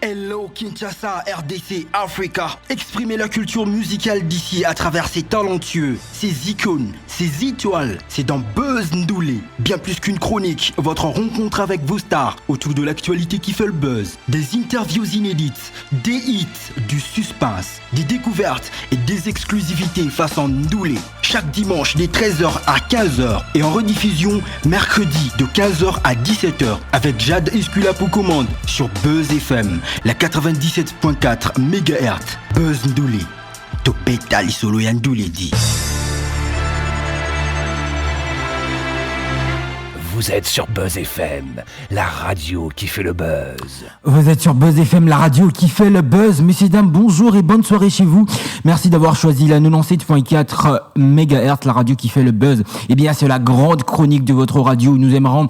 Hello Kinshasa, RDC, Africa. Exprimez la culture musicale d'ici à travers ses talentueux, ses icônes, ses étoiles. C'est dans Buzz Ndoulé. Bien plus qu'une chronique, votre rencontre avec vos stars autour de l'actualité qui fait le buzz. Des interviews inédites, des hits, du suspense, des découvertes et des exclusivités façon Ndoulé. Chaque dimanche des 13h à 15h et en rediffusion mercredi de 15h à 17h avec Jade Esculap aux commandes sur Buzz FM. La 97.4 MHz, Buzz Ndoulé. Topeta lisolo ya Ndoulé dit. Vous êtes sur Buzz FM, la radio qui fait le buzz. Vous êtes sur Buzz FM, la radio qui fait le buzz. Messieurs, dames, bonjour et bonne soirée chez vous. Merci d'avoir choisi la 97.4 MHz, la radio qui fait le buzz. Eh bien, c'est la grande chronique de votre radio. Nous aimerons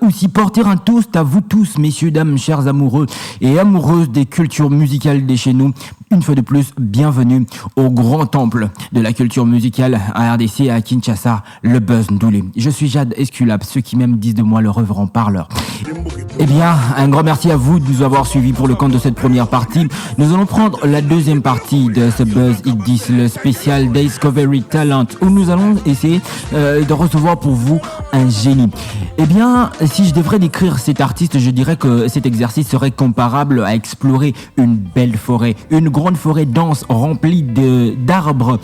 aussi porter un toast à vous tous, messieurs, dames, chers amoureux et amoureuses des cultures musicales de chez nous. Une fois de plus, bienvenue au grand temple de la culture musicale à RDC et à Kinshasa, le Buzz Ndoulé. Je suis Jade Esculap, ceux qui même disent de moi le reverend parleur. Eh bien, un grand merci à vous de nous avoir suivis pour le compte de cette première partie. Nous allons prendre la deuxième partie de ce Buzz Hit 10, le spécial Discovery Talent, où nous allons essayer de recevoir pour vous un génie. Eh bien, si je devrais décrire cet artiste, je dirais que cet exercice serait comparable à explorer une belle forêt, une grande forêt dense remplie d'arbres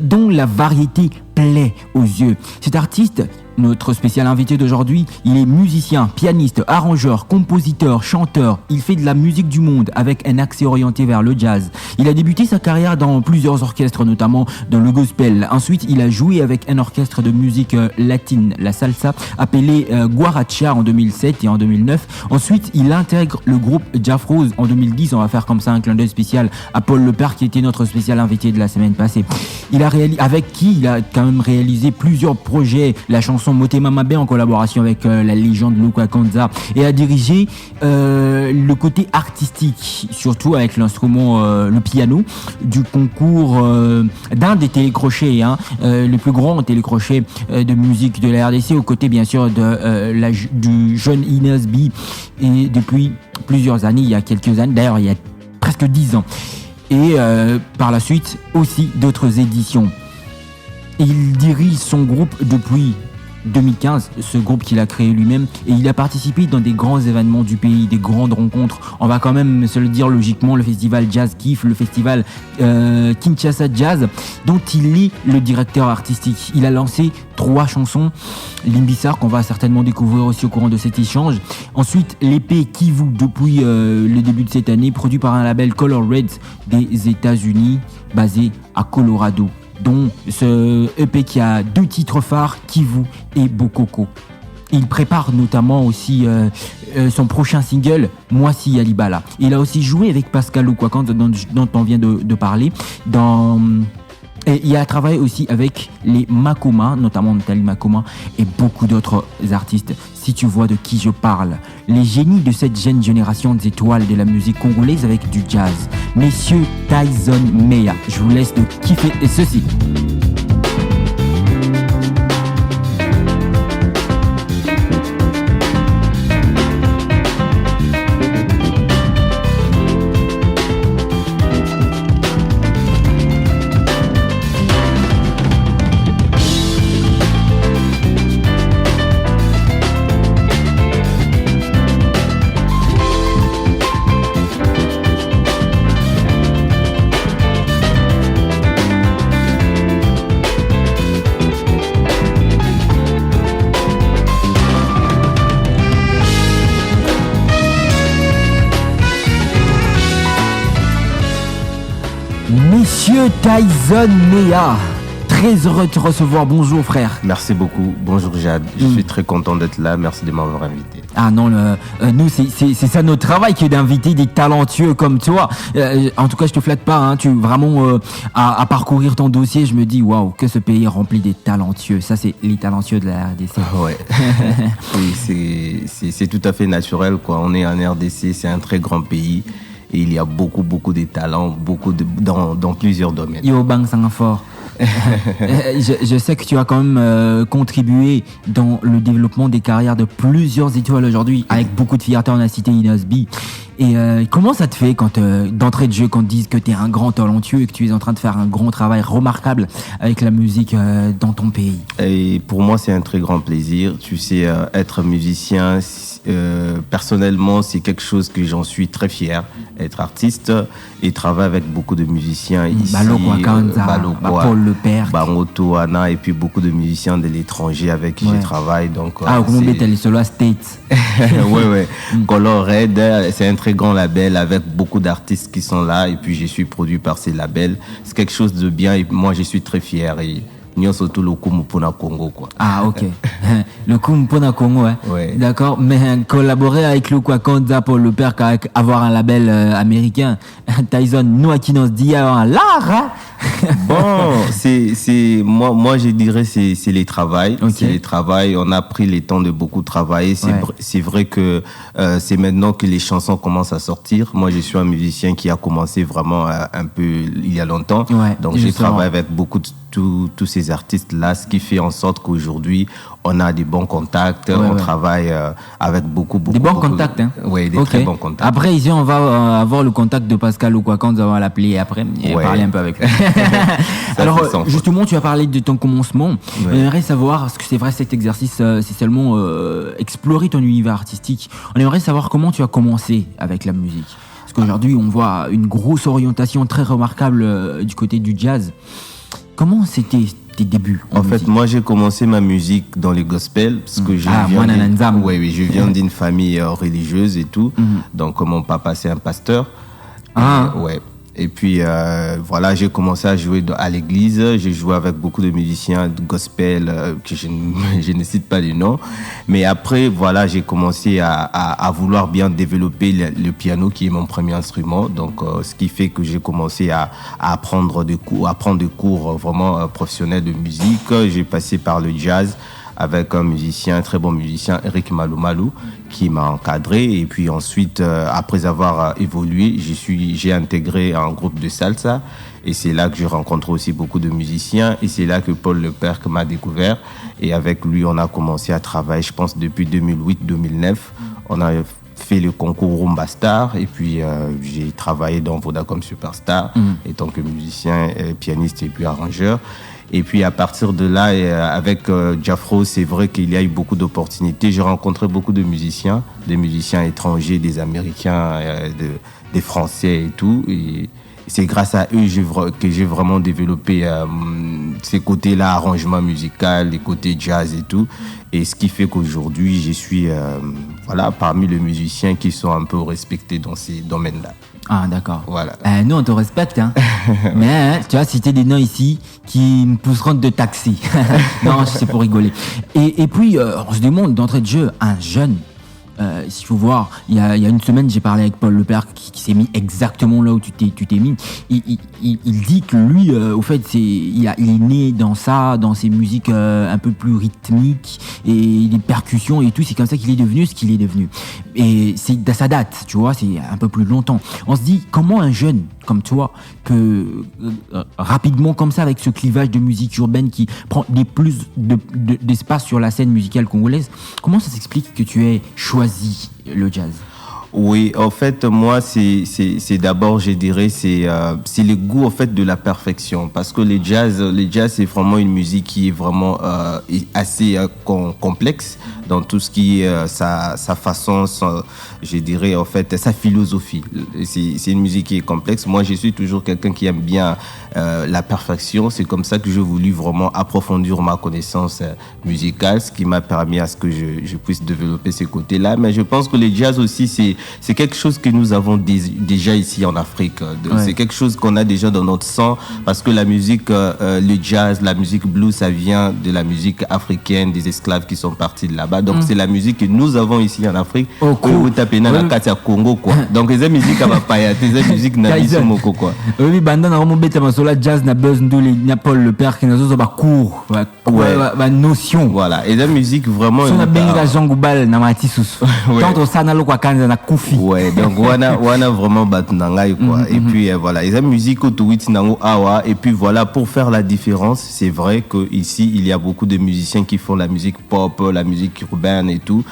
dont la variété plaît aux yeux. Cet artiste, notre spécial invité d'aujourd'hui, il est musicien, pianiste, arrangeur, compositeur, chanteur. Il fait de la musique du monde avec un accès orienté vers le jazz. Il a débuté sa carrière dans plusieurs orchestres, notamment dans le gospel. Ensuite, il a joué avec un orchestre de musique latine, la salsa, appelé Guaracha en 2007 et en 2009. Ensuite, il intègre le groupe Jafrose en 2010. On va faire comme ça un clin d'œil spécial à Paul Lepère, qui était notre spécial invité de la semaine passée. Avec qui il a quand même réalisé plusieurs projets, la chanson Motema Mabe en collaboration avec la légende Luka Kanza, et a dirigé le côté artistique, surtout avec l'instrument, le piano, du concours d'un des télécrochets, le plus grand télécrochet de musique de la RDC, aux côtés bien sûr du jeune Inès B, et depuis plusieurs années, il y a quelques années, d'ailleurs il y a presque 10 ans, et par la suite aussi d'autres éditions. Il dirige son groupe depuis 2015, ce groupe qu'il a créé lui-même, et il a participé dans des grands événements du pays, des grandes rencontres. On va quand même se le dire logiquement, le festival Jazz Kiff, le festival Kinshasa Jazz, dont il est le directeur artistique. Il a lancé 3 chansons, Limbissar, qu'on va certainement découvrir aussi au courant de cet échange. Ensuite, l'EP Kivu, depuis le début de cette année, produit par un label Color Reds des États-Unis, basé à Colorado, dont ce EP qui a 2 titres phares, Kivu et Bokoko. Il prépare notamment aussi son prochain single, Moisi Alibala. Il a aussi joué avec Pascal Oukwakant, dont on vient de parler, et il a travaillé aussi avec les Makoma, notamment Nathalie Makoma, et beaucoup d'autres artistes. Si tu vois de qui je parle, les génies de cette jeune génération d'étoiles de la musique congolaise avec du jazz, messieurs Tyson Meya. Je vous laisse de kiffer ceci. Monsieur Tyson Meya, très heureux de te recevoir. Bonjour frère. Merci beaucoup. Bonjour Jade. Je suis très content d'être là. Merci de m'avoir invité. Ah non, nous c'est ça notre travail, qui est d'inviter des talentueux comme toi. En tout cas, je te flatte pas. Tu vraiment à parcourir ton dossier, je me dis waouh, que ce pays est rempli des talentueux. Ça, c'est les talentueux de la RDC. Ouais. Oui, c'est tout à fait naturel, quoi. On est en RDC, c'est un très grand pays. Et il y a beaucoup de talents, dans plusieurs domaines. Yo bang sang fort. Je sais que tu as quand même contribué dans le développement des carrières de plusieurs étoiles aujourd'hui. Avec beaucoup de fierté, on a cité Inos B. Et comment ça te fait quand d'entrée de jeu, quand on te dise que tu es un grand talentueux et que tu es en train de faire un grand travail remarquable avec la musique dans ton pays? Et pour moi, c'est un très grand plaisir. Tu sais, être musicien, personnellement, c'est quelque chose que j'en suis très fier. Être artiste et travailler avec beaucoup de musiciens ici. Balokwa Kanza, Paul Le Père, Bangoto, Anna, et puis beaucoup de musiciens de l'étranger avec qui je travaille. Donc, comment t'es les solo States? ouais. Color Red, c'est un très grand label avec beaucoup d'artistes qui sont là, et puis je suis produit par ces labels. C'est quelque chose de bien et moi je suis très fier. Et nous surtout le Kumpona Congo, quoi. Ah, ok. Le Kumpona Congo, hein. Ouais. D'accord. Mais collaborer avec le Kwakanza pour le père, avoir un label américain, Tyson, nous à qui on se dit avoir un l'art, hein. Bon, moi je dirais c'est les travail. Okay. C'est les travail. On a pris le temps de beaucoup travailler. C'est vrai que c'est maintenant que les chansons commencent à sortir. Moi je suis un musicien qui a commencé vraiment un peu il y a longtemps. Ouais, donc j'ai travaillé avec beaucoup de tous ces artistes-là, ce qui fait en sorte qu'aujourd'hui, on a des bons contacts, on travaille avec beaucoup des bons contacts, hein? Oui, des très bons contacts. Après, ici, on va avoir le contact de Pascal ou quoi, quand on va l'appeler après et parler un peu avec lui. Alors, justement, tu as parlé de ton commencement. On aimerait savoir, parce que c'est vrai, cet exercice, c'est seulement explorer ton univers artistique. On aimerait savoir comment tu as commencé avec la musique. Parce qu'aujourd'hui, on voit une grosse orientation très remarquable du côté du jazz. Comment c'était tes débuts en fait, moi, j'ai commencé ma musique dans les gospels parce que je viens d'une famille religieuse et tout. Donc, mon papa, c'est un pasteur. Et puis, voilà, j'ai commencé à jouer à l'église. J'ai joué avec beaucoup de musiciens de gospel que je ne cite pas les noms. Mais après, voilà, j'ai commencé à vouloir bien développer le piano, qui est mon premier instrument. Donc, ce qui fait que j'ai commencé à prendre des cours vraiment professionnels de musique. J'ai passé par le jazz avec un très bon musicien, Eric Malou, qui m'a encadré. Et puis ensuite, après avoir évolué, j'ai intégré un groupe de salsa. Et c'est là que j'ai rencontré aussi beaucoup de musiciens. Et c'est là que Paul Le Père m'a découvert. Et avec lui, on a commencé à travailler, je pense, depuis 2008-2009. On a fait le concours Rumba Star. Et puis, j'ai travaillé dans Vodacom Superstar, en tant que musicien, pianiste et puis arrangeur. Et puis à partir de là, avec Jafro, c'est vrai qu'il y a eu beaucoup d'opportunités. J'ai rencontré beaucoup de musiciens, des musiciens étrangers, des Américains, des Français et tout. Et c'est grâce à eux que j'ai vraiment développé ces côtés-là, arrangement musical, les côtés jazz et tout. Et ce qui fait qu'aujourd'hui, je suis parmi les musiciens qui sont un peu respectés dans ces domaines-là. Ah, d'accord. Voilà. Nous, on te respecte, hein. Mais tu as cité des noms ici qui me pousseront de taxer. Non, c'est pour rigoler. Et puis, on se demande d'entrée de jeu, un jeune, s'il faut voir, il y a une semaine, j'ai parlé avec Paul Le Père qui s'est mis exactement là où tu t'es mis. Il dit que lui, au fait, il est né dans ces musiques un peu plus rythmiques et les percussions et tout. C'est comme ça qu'il est devenu ce qu'il est devenu. Et ça date, tu vois, c'est un peu plus longtemps. On se dit, comment un jeune comme toi peut rapidement comme ça, avec ce clivage de musique urbaine qui prend plus d'espace sur la scène musicale congolaise, comment ça s'explique que tu aies choisi le jazz? Oui, en fait, moi, c'est d'abord, je dirais, c'est le goût, en fait, de la perfection. Parce que le jazz, c'est vraiment une musique qui est vraiment assez complexe dans tout ce qui est sa façon, je dirais, en fait, sa philosophie. C'est une musique qui est complexe. Moi, je suis toujours quelqu'un qui aime bien la perfection. C'est comme ça que j'ai voulu vraiment approfondir ma connaissance musicale, ce qui m'a permis à ce que je puisse développer ces côtés-là. Mais je pense que le jazz aussi, c'est quelque chose que nous avons déjà ici en Afrique. C'est quelque chose qu'on a déjà dans notre sang, parce que la musique, le jazz, la musique blues, ça vient de la musique africaine, des esclaves qui sont partis de là-bas. là-bas. Donc c'est la musique que nous avons ici en Afrique. Vous tapez dans la carte à Congo quoi. Donc les musiques à Paya, les musiques na bisomoko quoi. Oui, banda na romo beta masola jazz na buzz ndule na Paul le père qui nazo ba cours, ba notion. Voilà, et la musique vraiment on a benga jangubal na matisus. Tant ça na lo kwa kanza na kufi. Ouais, donc wana vraiment batnangai quoi. Et puis voilà, et la musique au Tuwiti nango awa et puis voilà pour faire la différence, c'est vrai que ici il y a beaucoup de musiciens qui font la musique pop, la musique urbaine et tout.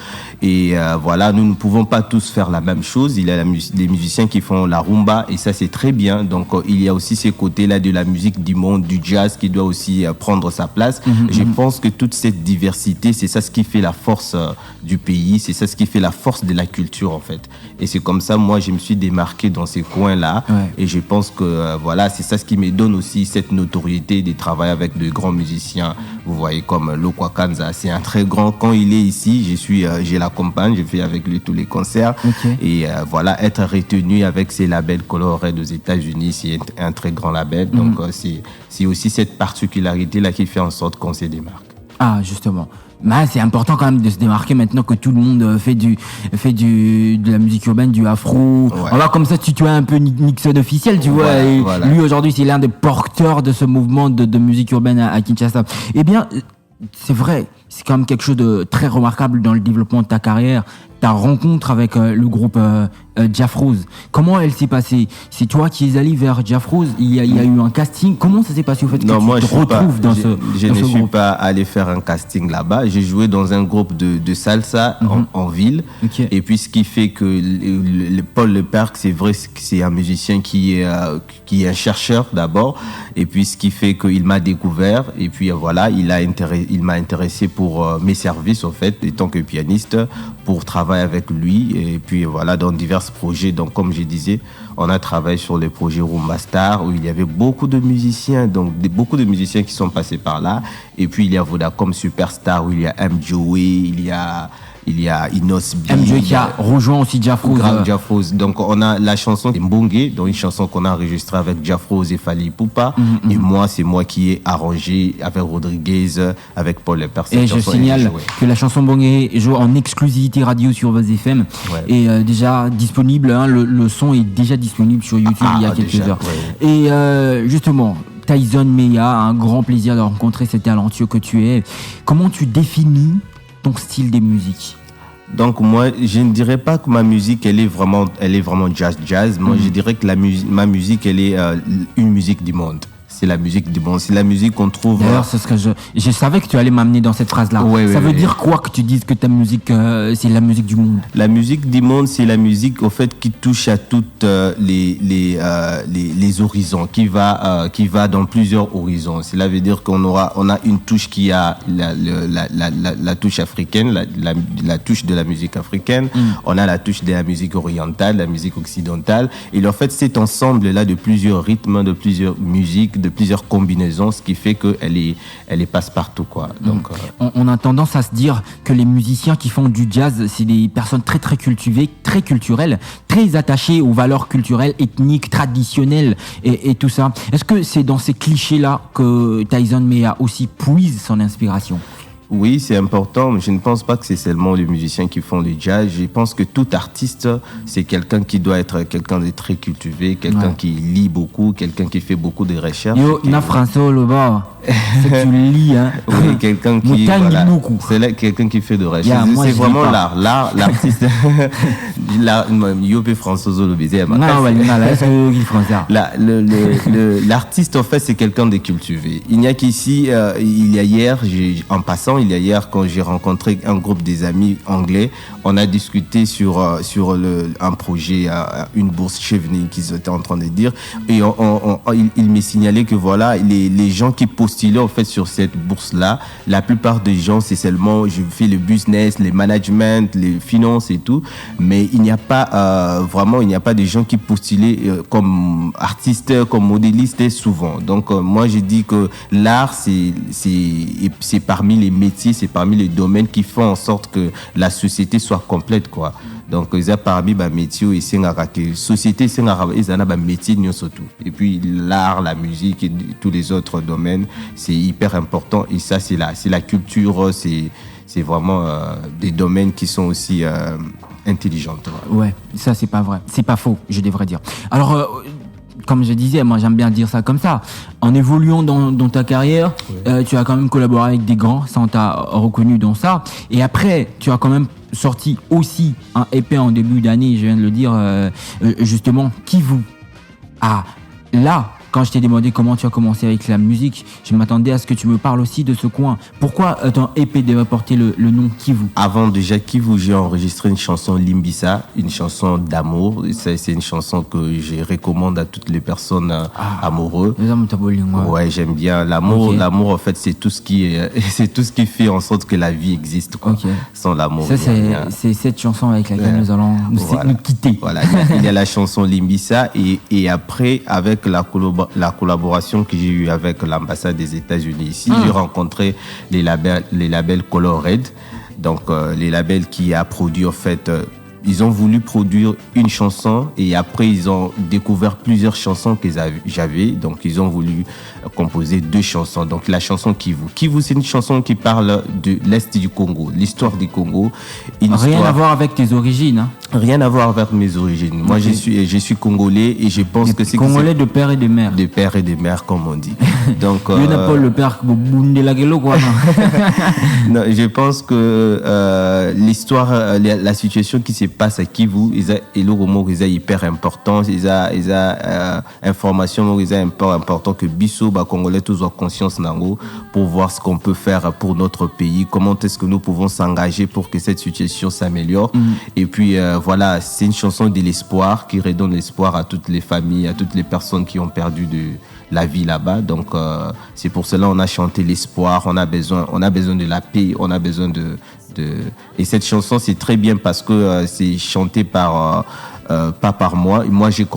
Et voilà, nous ne pouvons pas tous faire la même chose. Il y a des musiciens qui font la rumba et ça c'est très bien. Donc il y a aussi ces côtés-là de la musique du monde, du jazz qui doit aussi prendre sa place. Je pense que toute cette diversité, c'est ça ce qui fait la force du pays, c'est ça ce qui fait la force de la culture en fait. Et c'est comme ça, moi je me suis démarqué dans ces coins-là. Et je pense que voilà, c'est ça ce qui me donne aussi cette notoriété de travailler avec de grands musiciens. Vous voyez comme Lokwa Kanza, c'est un très grand. Quand il est ici, je l'accompagne, je fais avec lui tous les concerts. Et voilà, être retenu avec ces labels Colored aux États-Unis, c'est un très grand label. Donc c'est aussi cette particularité-là qui fait en sorte qu'on se démarque. Ah, justement. Mais c'est important quand même de se démarquer maintenant que tout le monde fait de la musique urbaine, du afro. On va comme ça tutoyer un peu Nixon officiel, tu vois. Et lui aujourd'hui, c'est l'un des porteurs de ce mouvement de musique urbaine à Kinshasa. Eh bien, c'est vrai, c'est quand même quelque chose de très remarquable dans le développement de ta carrière. Ta rencontre avec le groupe Jafrose, comment elle s'est passée? C'est toi qui es allé vers Jafrose? Il y a eu un casting. Comment ça s'est passé au fait que tu te retrouves dans ce groupe? Je ne suis pas allé faire un casting là-bas. J'ai joué dans un groupe de salsa en ville. Et puis ce qui fait que Paul Le Perc, c'est vrai que c'est un musicien qui est un chercheur d'abord. Et puis ce qui fait qu'il m'a découvert. Et puis voilà, il m'a intéressé pour mes services en fait, en tant que pianiste, pour travailler avec lui. Et puis voilà, dans divers projets. Donc comme je disais, on a travaillé sur le projet Rumba Star où il y avait beaucoup de musiciens, donc beaucoup de musiciens qui sont passés par là. Et puis il y a Vodacom Superstar où il y a M. Joey, il y a Inos B. M. Joey qui a rejoint aussi Jafrose. Jafrose. Donc on a la chanson Mbongue, donc une chanson qu'on a enregistrée avec Jafrose et Fally Ipupa. Et moi, c'est moi qui ai arrangé avec Rodriguez, avec Paul Le Perc. Et je signale que la chanson Mbongue joue en exclusivité radio sur Buzz FM. Et déjà disponible, hein, le son est déjà disponible sur YouTube il y a quelques heures. Et justement, Tyson Meya, un grand plaisir de rencontrer ce talentueux que tu es. Comment tu définis ton style de musique? Donc moi, je ne dirais pas que ma musique elle est vraiment jazz. Moi, je dirais que ma musique elle est une musique du monde. C'est la musique du monde, c'est la musique qu'on trouve. D'ailleurs, c'est ce que je savais que tu allais m'amener dans cette phrase-là. Ça veut dire quoi que tu dises que ta musique, c'est la musique du monde? La musique du monde, c'est la musique au fait qui touche à toutes les horizons, qui va dans plusieurs horizons. Cela veut dire on a une touche qui a la touche africaine, la touche de la musique africaine. On a la touche de la musique orientale, la musique occidentale. Et en fait, cet ensemble-là de plusieurs rythmes, de plusieurs musiques, de plusieurs combinaisons, ce qui fait qu'elle est passe-partout, quoi. Donc, on a tendance à se dire que les musiciens qui font du jazz, c'est des personnes très très cultivées, très culturelles, très attachées aux valeurs culturelles, ethniques, traditionnelles et tout ça. Est-ce que c'est dans ces clichés-là que Tyson Meya aussi puise son inspiration? Oui, c'est important, mais je ne pense pas que c'est seulement les musiciens qui font le jazz. Je pense que tout artiste, c'est quelqu'un qui doit être quelqu'un de très cultivé, quelqu'un qui lit beaucoup, quelqu'un qui fait beaucoup de recherches. Yo, na François Loba, c'est que tu lis, hein. Oui, quelqu'un qui, voilà, c'est là, quelqu'un qui fait de recherches. C'est vraiment l'art, l'artiste. Yo, François Loba, l'artiste, en fait, c'est quelqu'un de cultivé. Il n'y a qu'ici, il y a hier, en passant, il y a hier, quand j'ai rencontré un groupe des amis anglais, on a discuté sur un projet, une bourse Chevening qu'ils étaient en train de dire. Et il m'est signalé que voilà, les gens qui postulaient en fait sur cette bourse-là, la plupart des gens, c'est seulement, je fais le business, les management, les finances et tout. Mais il n'y a pas, vraiment, il n'y a pas des gens qui postulaient comme artistes, comme modélistes souvent. Donc, moi, je dis que l'art, c'est parmi les métiers, c'est parmi les domaines qui font en sorte que la société soit complète, quoi. Donc, il y a parmi les métiers, et la société, il y a des métiers surtout. Et puis, l'art, la musique et tous les autres domaines, c'est hyper important. Et ça, c'est la culture, c'est c'est vraiment des domaines qui sont aussi intelligents. Ouais, ça c'est pas vrai, c'est pas faux, je devrais dire. Alors comme je disais, moi j'aime bien dire ça comme ça. En évoluant dans ta carrière, tu as quand même collaboré avec des grands, ça on t'a reconnu dans ça. Et après, tu as quand même sorti aussi un EP en début d'année, je viens de le dire, justement, Kivu. Ah, là, quand je t'ai demandé comment tu as commencé avec la musique, je m'attendais à ce que tu me parles aussi de ce coin. Pourquoi ton EP devait porter le nom Kivu? Avant déjà Kivu, j'ai enregistré une chanson Limbisa, une chanson d'amour. C'est une chanson que je recommande à toutes les personnes amoureuses. Ouais, j'aime bien l'amour. Okay. L'amour, en fait, c'est tout ce qui fait en sorte que la vie existe. Quoi. Okay. Sans l'amour. Ça, c'est cette chanson avec laquelle nous allons nous quitter. Voilà, il y a la chanson Limbisa et après, avec la collaboration que j'ai eue avec l'ambassade des États-Unis ici, j'ai rencontré les labels Color Red, donc les labels qui a produit en fait, ils ont voulu produire une chanson et après ils ont découvert plusieurs chansons que j'avais, donc ils ont voulu composer 2 chansons. Donc la chanson Kivu, c'est une chanson qui parle de l'Est du Congo, l'histoire du Congo. Rien à voir avec tes origines, hein. Rien à voir avec mes origines. Moi, je suis congolais et je pense que c'est congolais de père et de mère. De père et de mère, comme on dit. Donc, il n'a pas le père quoi. Non, je pense que l'histoire, la situation qui se passe à Kivu, il est hyper important. Il a information, il est important que Bissau, congolais, tous ont conscience nango pour voir ce qu'on peut faire pour notre pays. Comment est-ce que nous pouvons s'engager pour que cette situation s'améliore. Et puis voilà, c'est une chanson de l'espoir qui redonne l'espoir à toutes les familles, à toutes les personnes qui ont perdu de la vie là-bas. Donc c'est pour cela qu'on a chanté l'espoir. On a besoin de la paix. On a besoin de et cette chanson c'est très bien parce que c'est chanté pas par moi. Moi, j'ai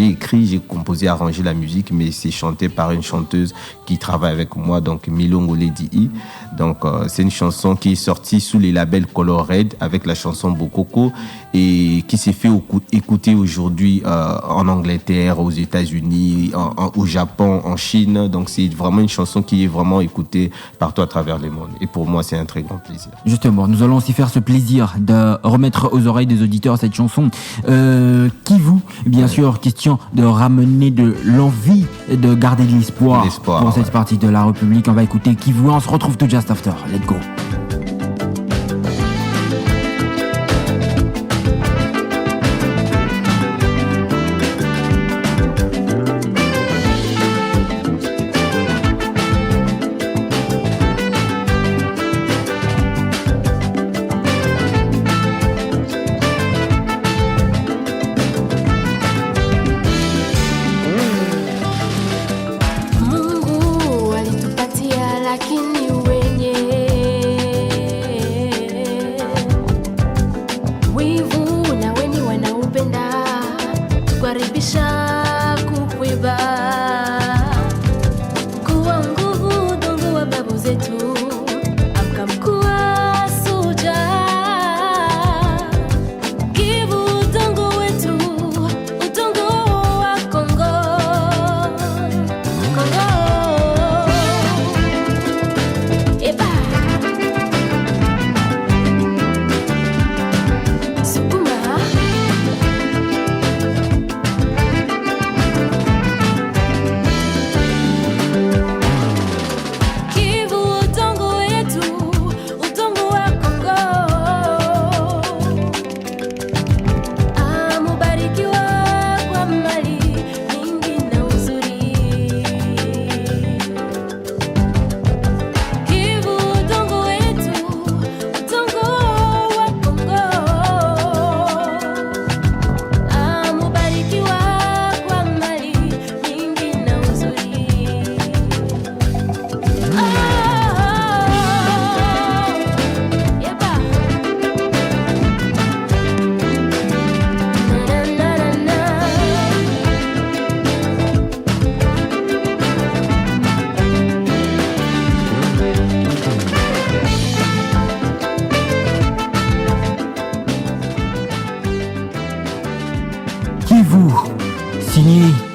écrit, j'ai composé, arrangé la musique, mais c'est chanté par une chanteuse qui travaille avec moi, donc Milongo Lady. Donc, c'est une chanson qui est sortie sous les labels Color Red avec la chanson Bokoko et qui s'est fait écouter aujourd'hui en Angleterre, aux États-Unis, au Japon, en Chine. Donc, c'est vraiment une chanson qui est vraiment écoutée partout à travers le monde. Et pour moi, c'est un très grand plaisir. Justement, nous allons aussi faire ce plaisir de remettre aux oreilles des auditeurs cette chanson. Kivu, bien sûr, question de ramener de l'envie, de garder de l'espoir pour cette partie de la République. On va écouter Kivu, on se retrouve tout just after. Let's go. Mungu alitupatia lakini wenye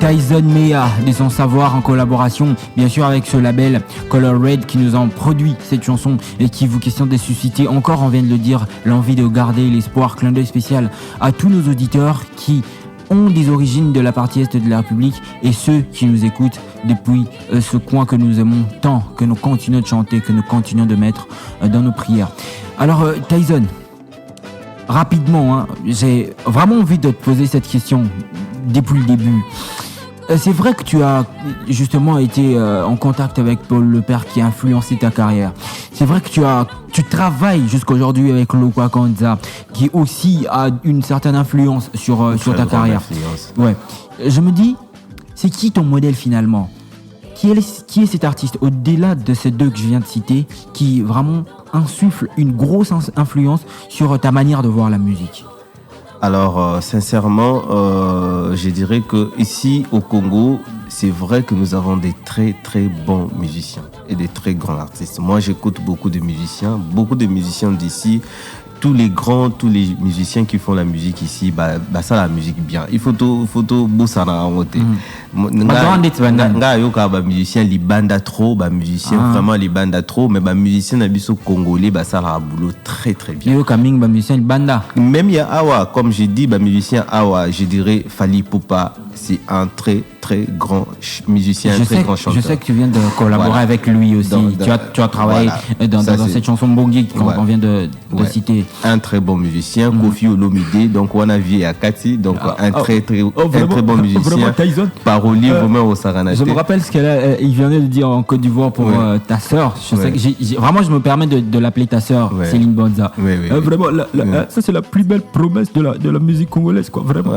Tyson Mea de son savoir en collaboration bien sûr avec ce label Color Red qui nous a produit cette chanson et qui vous questionne de susciter encore, on vient de le dire, l'envie de garder l'espoir. Clin d'œil spécial à tous nos auditeurs qui ont des origines de la partie est de la République et ceux qui nous écoutent depuis ce coin que nous aimons tant, que nous continuons de chanter, que nous continuons de mettre dans nos prières. Alors Tyson, rapidement, j'ai vraiment envie de te poser cette question depuis le début. C'est vrai que tu as justement été en contact avec Paul Lepère qui a influencé ta carrière. C'est vrai que tu travailles jusqu'aujourd'hui avec Lokwa Kanza qui aussi a une certaine influence sur ta carrière. Ouais. Je me dis, c'est qui ton modèle finalement ? Qui est cet artiste au-delà de ces deux que je viens de citer qui vraiment insuffle une grosse influence sur ta manière de voir la musique ? Alors, sincèrement, je dirais que ici au Congo, c'est vrai que nous avons des très très bons musiciens et des très grands artistes. Moi, j'écoute beaucoup de musiciens d'ici. Tous les musiciens qui font la musique ici, ça la musique bien. Il faut tout bosser en côté. Nga yoka musicien libanda trop, musicien vraiment libanda trop, mais musicien nabiso congolais ça la boulot très très bien. Yoka ming musicien libanda. Même ya Awa, comme j'ai dit, musicien Awa, je dirais Fally Ipupa, c'est un très très grand musicien, très grand chanteur. Je sais que tu viens de collaborer avec lui aussi. Tu as travaillé dans cette chanson Bongi qu'on vient de citer. Un très bon musicien, Kofi Olomide, donc on a vu à Kati, donc un très bon musicien. Parolier vraiment au Saranate. Je me rappelle ce qu'il vient de dire en Côte d'Ivoire pour ta sœur. Je sais que vraiment je me permets de l'appeler ta sœur, Céline Bonza. Vraiment, ça c'est la plus belle promesse de la musique congolaise, quoi. Vraiment.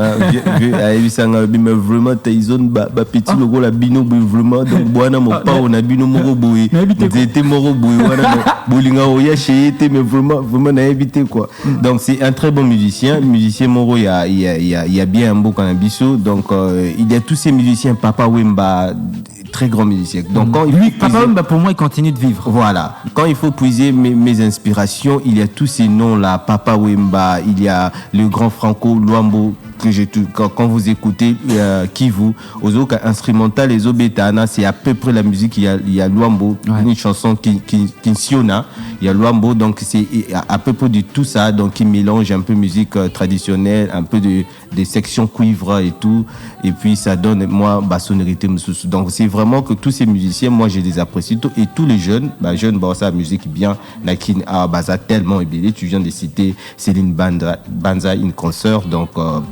Mais vraiment Tyson petit logo la bino vraiment donc boana mo pa on a bino moro boy c'était moro boy wana bolinga oya chété mais vraiment na évité quoi. Donc c'est un très bon musicien moro il y a bien un beau canabiso donc il y a tous ces musiciens Papa Wemba très grand musicien. Donc quand Papa Wemba pour moi il continue de vivre. Voilà. Quand il faut puiser mes inspirations, il y a tous ces noms là, Papa Wemba, il y a le grand Franco Luambo que j'ai tout quand vous écoutez Kivu, Ozoka instrumental et Zobetana, c'est à peu près la musique, il y a Luambo, une chanson qui Siona, il y a Luambo, donc c'est à peu près de tout ça, donc qui mélange un peu musique traditionnelle, un peu des sections cuivre et tout, et puis ça donne moi sonorité. Donc c'est vraiment que tous ces musiciens, moi je les apprécie et tous les jeunes ça la musique bien, lakin baza tellement ébélé, tu viens de citer Céline Banza, une consoeur, donc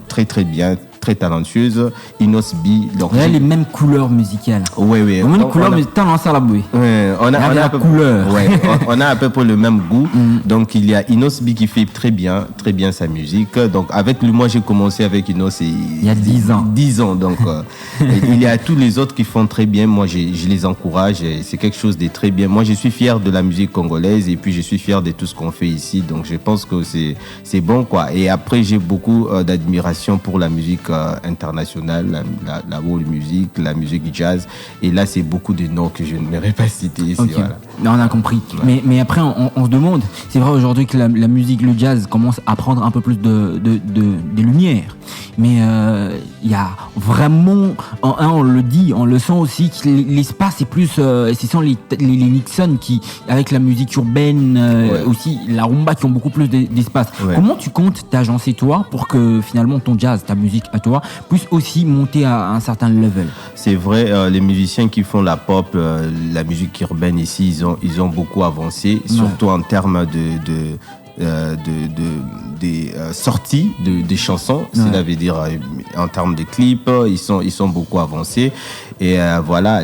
très très bien, très talentueuse, Inos B. Donc on a les mêmes couleurs musicales. Oui. On a une couleur mais tendance à la bouée. On a à peu près le même goût. Donc il y a Inos B qui fait très bien sa musique. Donc avec lui, moi j'ai commencé avec Inos il y a 10 ans. 10 ans donc il y a tous les autres qui font très bien. Moi je les encourage. C'est quelque chose de très bien. Moi je suis fier de la musique congolaise et puis je suis fier de tout ce qu'on fait ici. Donc je pense que c'est bon quoi. Et après j'ai beaucoup d'admiration pour la musique internationale, la world music, la musique jazz. Et là, c'est beaucoup de noms que je n'aurais pas cités ici. Okay. Voilà. Non, on a compris. Ouais. Mais après, on se demande, c'est vrai aujourd'hui que la musique, le jazz commence à prendre un peu plus de lumière. Mais il y a vraiment, on le dit, on le sent aussi, que l'espace est plus, ce sont les Nixon qui, avec la musique urbaine, aussi la rumba qui ont beaucoup plus d'espace. Ouais. Comment tu comptes t'agencer toi pour que finalement ton jazz, ta musique à toi, puisse aussi monter à un certain level? C'est vrai, les musiciens qui font la pop, la musique urbaine ici, ils ont beaucoup avancé, surtout en termes des sorties des chansons, cela veut dire en termes de clips, ils sont beaucoup avancés. Et voilà,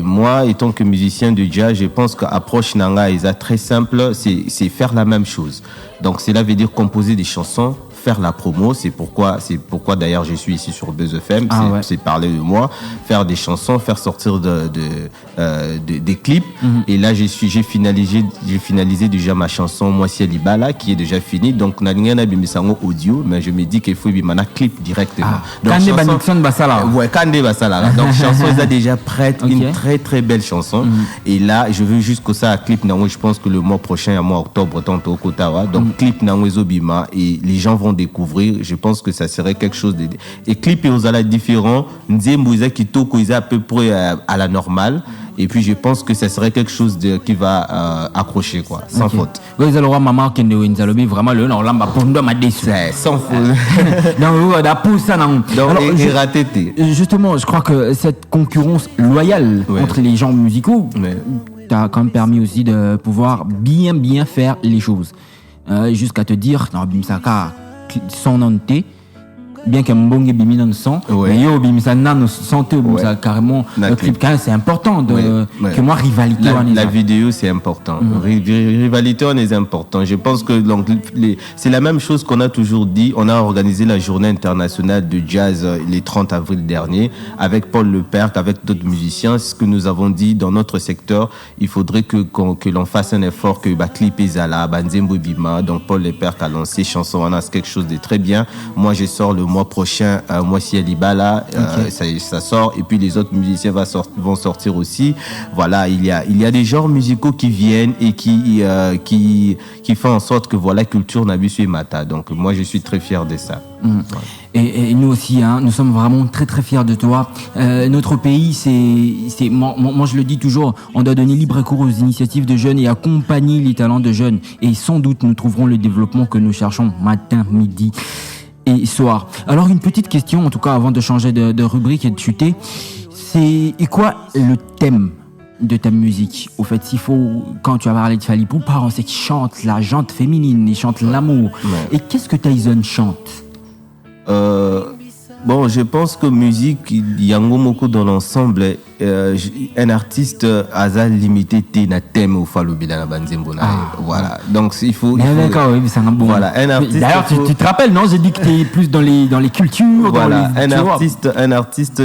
moi étant que musicien de jazz, je pense qu'approche nanga est très simple, c'est faire la même chose. Donc cela veut dire composer des chansons, faire la promo, c'est pourquoi d'ailleurs je suis ici sur Buzz FM, c'est parler de moi, faire des chansons, faire sortir des clips. Et là j'ai finalisé déjà ma chanson Moi si Alibala qui est déjà finie, donc na lingana bimisango audio, mais je me dis qu'il faut bimana clip directement. Donc Kande Banixon Basala. Ouais, Kande Basala. Donc chanson est déjà prête, une très très belle chanson. Et là je veux juste que ça clip nango, je pense que le mois prochain, à mois octobre tantôt au Kotawa, donc clip nango ezobima et les gens vont découvrir. Je pense que ça serait quelque chose de... Et clip et Ozala différent, Nzembo Isa Kitoko Isa à peu près à la normale. Et puis je pense que ça serait quelque chose qui va accrocher, quoi, sans faute. Oui, vous allez voir maman qui est vraiment le nom, là, ma déçu. Sans faute. Non, ça, non. Alors, et justement, je crois que cette concurrence loyale entre les genres musicaux t'a quand même permis aussi de pouvoir bien faire les choses. Jusqu'à te dire, non, Bimsaka, son entier. Bien qu'un bon bimi dans le sang, mais yo bimisa nan santé ça carrément le clip quand même c'est important que moi rivalité la vidéo c'est important. Rivalité on est important. Je pense que donc c'est la même chose qu'on a toujours dit. On a organisé la journée internationale de jazz les 30 avril dernier avec Paul Leperc, avec d'autres musiciens. Ce que nous avons dit dans notre secteur, il faudrait que l'on fasse un effort, que clip Ezala, Banzembo Bima, donc Paul Leperc a lancé chanson, on a quelque chose de très bien. Moi je sors le mois prochain, Moissi Alibala, ça sort, et puis les autres musiciens vont sortir aussi. Voilà, il y a des genres musicaux qui viennent et qui font en sorte que voilà, culture Nabisu et Mata. Donc moi je suis très fier de ça. Voilà. Et nous aussi, nous sommes vraiment très fiers de toi. Notre pays, c'est moi je le dis toujours, on doit donner libre cours aux initiatives de jeunes et accompagner les talents de jeunes. Et sans doute, nous trouverons le développement que nous cherchons matin, midi et soir. Alors, une petite question, en tout cas, avant de changer de rubrique et de chuter, c'est quoi le thème de ta musique? Au fait, s'il faut, quand tu as parlé de Fally Ipupa, on sait qu'il chante la jante féminine, il chante l'amour. Ouais. Et qu'est-ce que Tyson chante? Bon, je pense que musique, Yangomoko dans l'ensemble, un artiste hasard limité na thème au Falobila na Banzembo. Voilà. Donc il faut. D'accord, oui, c'est un bon. Voilà, un artiste. D'ailleurs, tu te rappelles, non? J'ai dit que tu es plus dans les cultures. Voilà, un artiste,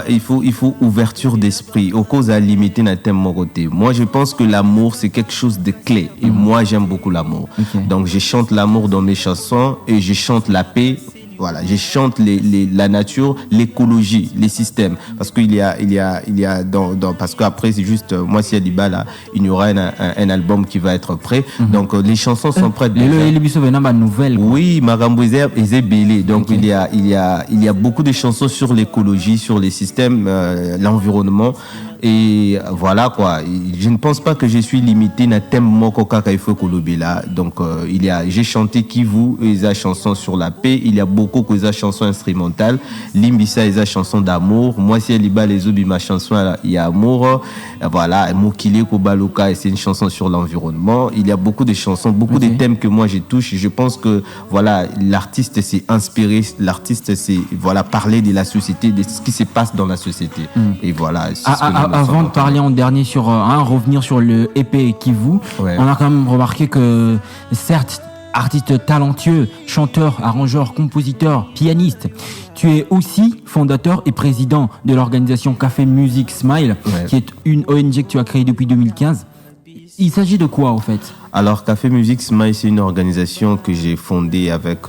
il faut ouverture d'esprit. Au cause à limiter na thème moroté. Moi, je pense que l'amour c'est quelque chose de clé. Et moi, j'aime beaucoup l'amour. Okay. Donc je chante l'amour dans mes chansons et je chante la paix. Voilà, je chante la nature, l'écologie, les systèmes, parce qu'il y a parce qu'après c'est juste moi si Aliba là, il y aura un album qui va être prêt, donc les chansons sont prêtes. Oui, Marambouzer et Zébélé, donc il y a beaucoup de chansons sur l'écologie, sur les systèmes, l'environnement. Et voilà quoi, je ne pense pas que je suis limité na thème moko kaka il faut kolobela. Donc j'ai chanté Kivu et sa chanson sur la paix, il y a beaucoup que sa chanson instrumentale, Limbisa et sa chanson d'amour, moi si Eliba les obi ma chanson il y a amour, voilà, Mokile Kobaluka et c'est une chanson sur l'environnement. Il y a beaucoup de chansons, beaucoup de thèmes que moi je touche. Je pense que voilà, l'artiste s'est inspiré, l'artiste s'est parler de la société, de ce qui se passe dans la société. Et voilà. Avant de parler en dernier sur revenir sur le EP Kivu, on a quand même remarqué que certes, artiste talentueux, chanteur, arrangeur, compositeur, pianiste, tu es aussi fondateur et président de l'organisation Café Music Smile, qui est une ONG que tu as créée depuis 2015. Il s'agit de quoi en fait? Alors Café Music Smile, c'est une organisation que j'ai fondée avec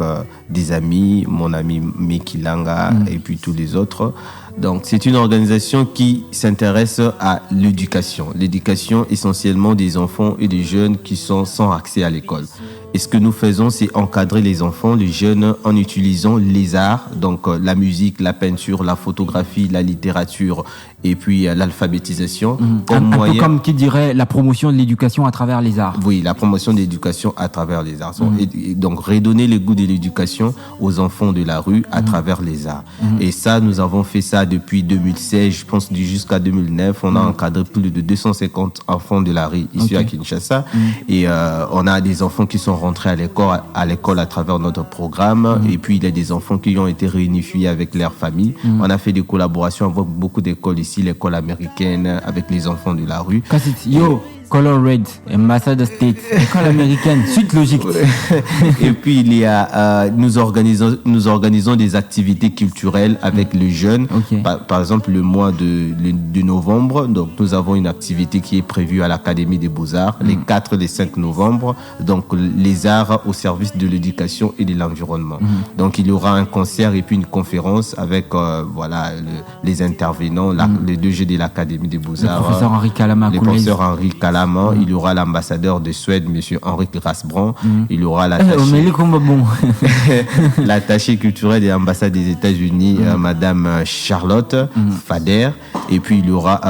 des amis, mon ami Mekilanga et puis tous les autres. Donc c'est une organisation qui s'intéresse à l'éducation essentiellement des enfants et des jeunes qui sont sans accès à l'école. Et ce que nous faisons, c'est encadrer les enfants, les jeunes, en utilisant les arts, donc la musique, la peinture, la photographie, la littérature et puis l'alphabétisation. Un peu comme qui dirait la promotion de l'éducation à travers les arts. Oui, la promotion de l'éducation à travers les arts. Et donc redonner le goût de l'éducation aux enfants de la rue à travers les arts. Et ça, nous avons fait ça depuis 2016, je pense jusqu'à 2009. On a encadré plus de 250 enfants de la rue ici à Kinshasa. Et on a des enfants qui sont rentrés à l'école à travers notre programme. Et puis, il y a des enfants qui ont été réunifiés avec leur famille. On a fait des collaborations avec beaucoup d'écoles ici, l'école américaine, avec les enfants de la rue. Color Red, Ambassador State, école américaine, suite logique. Et puis il y a, nous organisons des activités culturelles avec les jeunes. Par exemple, le mois de novembre, donc nous avons une activité qui est prévue à l'Académie des Beaux-Arts, les 4 et les 5 novembre. Donc les arts au service de l'éducation et de l'environnement. Donc il y aura un concert et puis une conférence avec les intervenants, les 2 G de l'Académie des Beaux-Arts. Le professeur Henri Kalama. Le professeur Henri Kalama. flamand. Il y aura l'ambassadeur de Suède, monsieur Henrik Rasbrand. Il y aura l'attaché culturel de l'ambassade des États-Unis, madame Charlotte Fader. Et puis il y aura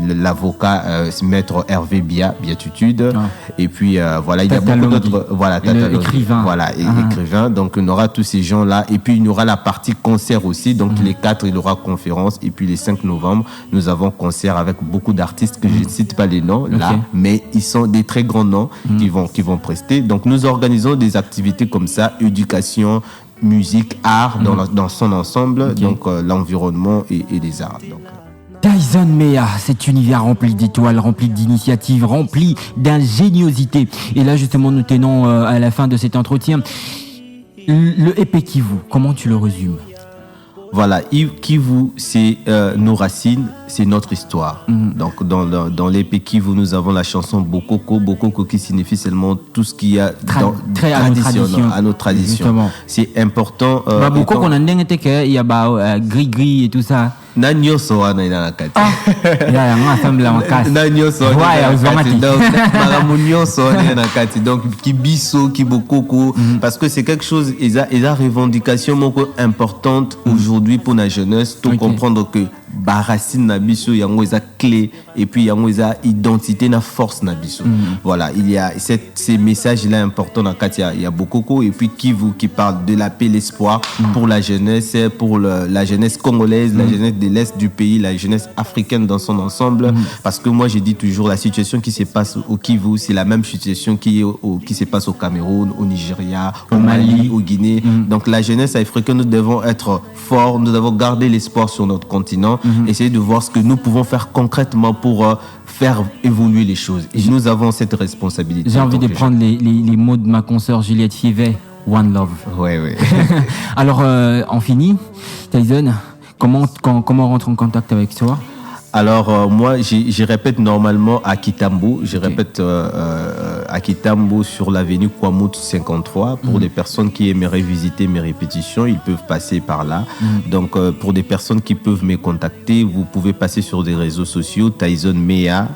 l'avocat maître Hervé Biatutude. Et puis voilà, il y a beaucoup d'autres, voilà, écrivain. Voilà, écrivain. Donc on aura tous ces gens-là. Et puis il y aura la partie concert aussi. Donc les 4, il y aura conférence. Et puis les 5 novembre, nous avons concert avec beaucoup d'artistes que je ne cite pas les noms là, mais ils sont des très grands noms qui vont prester. Donc nous organisons des activités comme ça, éducation, musique, art dans son ensemble, donc l'environnement et les arts. Donc. Tyson Mea, cet univers rempli d'étoiles, rempli d'initiatives, rempli d'ingéniosité. Et là, justement, nous tenons à la fin de cet entretien. Le EP Kivu, comment tu le résumes? Voilà, Kivu, c'est nos racines, c'est notre histoire. Donc, dans l'épée Kivu, nous avons la chanson Bokoko qui signifie seulement tout ce qu'il y a à notre tradition. C'est important. Bokoko, on a il y a gris et tout ça. Nanyoso wana ina nakati. Ya ensemble la makasi. Nanyoso wana nakati. Donc maramunyoso wana nakati. Donc kibiso, kibokoko parce que c'est quelque chose ils a revendication moko importante aujourd'hui pour la jeunesse, tout comprendre que baracine na biso yango eza clé et puis yango eza identité na force na biso. Voilà, il y a ces messages là importants dans Katia, il y a Bokoko et puis Kivu qui parle de la paix, l'espoir pour la jeunesse, pour la jeunesse congolaise, la jeunesse de l'est du pays, la jeunesse africaine dans son ensemble parce que moi j'ai dit toujours la situation qui se passe au Kivu, c'est la même situation qui se passe au Cameroun, au Nigeria, au Mali, au Guinée. Donc la jeunesse africaine, nous devons être forts, nous devons garder l'espoir sur notre continent. Essayer de voir ce que nous pouvons faire concrètement pour faire évoluer les choses. Et nous avons cette responsabilité. J'ai envie de prendre les mots de ma consoeur Juliette Fievet, One Love. Oui. Alors, on finit. Tyson, comment on rentre en contact avec toi? Alors, moi, je répète normalement à Kitambo. Je répète à Kitambo sur l'avenue Kwamut 53. Pour les personnes qui aimeraient visiter mes répétitions, ils peuvent passer par là. Donc, pour des personnes qui peuvent me contacter, vous pouvez passer sur des réseaux sociaux. Tyson Mea.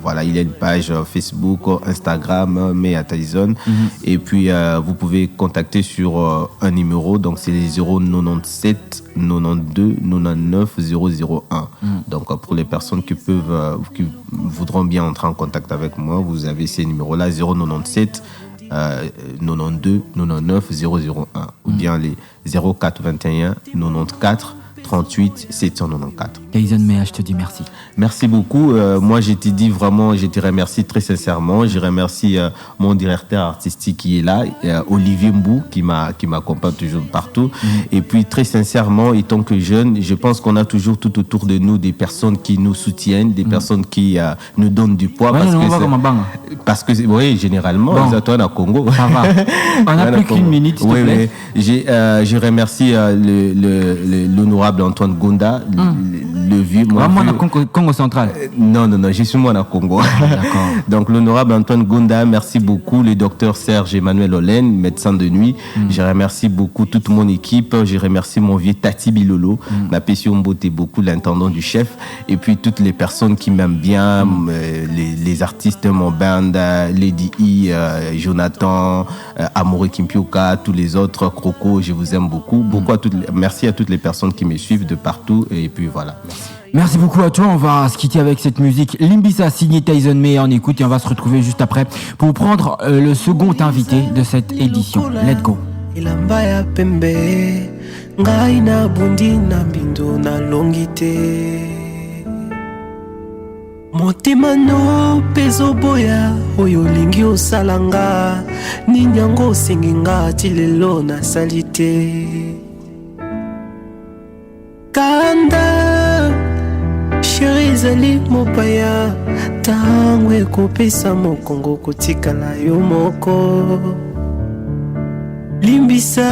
Voilà, il y a une page Facebook, Instagram, Mea Tyson. Et puis, vous pouvez contacter sur un numéro. Donc, c'est les 097 92 99 001. Donc, pour les personnes qui voudront bien entrer en contact avec moi, vous avez ces numéros-là, 097 92 99 001 ou bien les 04 21 94 38 794. Tyson Mea, je te dis merci. Merci beaucoup. Moi, je te remercie très sincèrement. Je remercie mon directeur artistique qui est là, Olivier Mbou, qui m'accompagne toujours partout. Et puis, très sincèrement, étant que jeune, je pense qu'on a toujours tout autour de nous des personnes qui nous soutiennent, des personnes qui nous donnent du poids. Parce que oui, généralement, bon. Toi, on a Congo. Ça va. On n'a plus qu'une minute, s'il te plaît. Je remercie l'honorable Antoine Gonda, le vieux. Moi, Congo central. Non, je suis moi à Congo. D'accord. Donc, l'honorable Antoine Gonda, merci beaucoup. Le docteur Serge Emmanuel Olen, médecin de nuit. Je remercie beaucoup toute mon équipe. Je remercie mon vieux Tati Bilolo, la Pession Mbote, beaucoup l'intendant du chef. Et puis, toutes les personnes qui m'aiment bien, les artistes, mon band, Lady E, Jonathan, Amore Kimpioka, tous les autres, Croco, je vous aime beaucoup. Merci à toutes les personnes qui me suivent de partout. Et puis, voilà. Merci beaucoup à toi. On va se quitter avec cette musique Limbisa signé Tyson Mea en écoute et on va se retrouver juste après pour prendre le second invité de cette édition. Let's go. Ilambaya pembe ngai na bundi na bindo na longite motema no pezo boya oyo lingi osalanga ninyango osenginga tilelo na salite kanda chéri ezali mopaya ntango ekopesa mokongo kotikala yo moko limbisa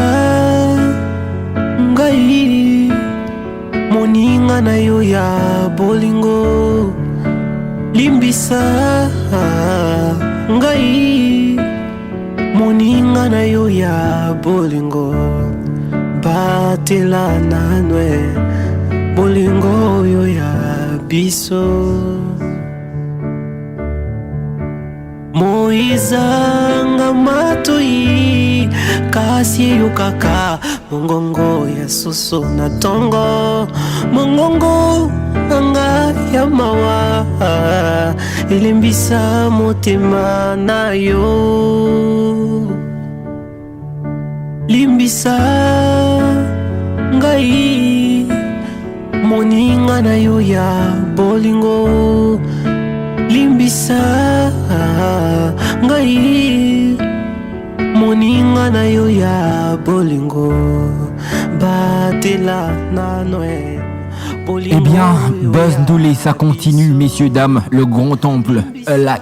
ngai moninga na yo ya bolingo limbisa ngai moninga na yo ya bolingo batela nanwe bolingo yo ya biso Moizanga matui kasi yukaka mongongo ya susu na tongo mongongo anga ya mawa ilimbisa motema na yo limbisa ngai moninga na yo ya bolingo limbisa ngai moninga na yo ya bolingo batela na noe. Eh bien, Buzz Ndoulé, ça continue, messieurs, dames, le grand temple, la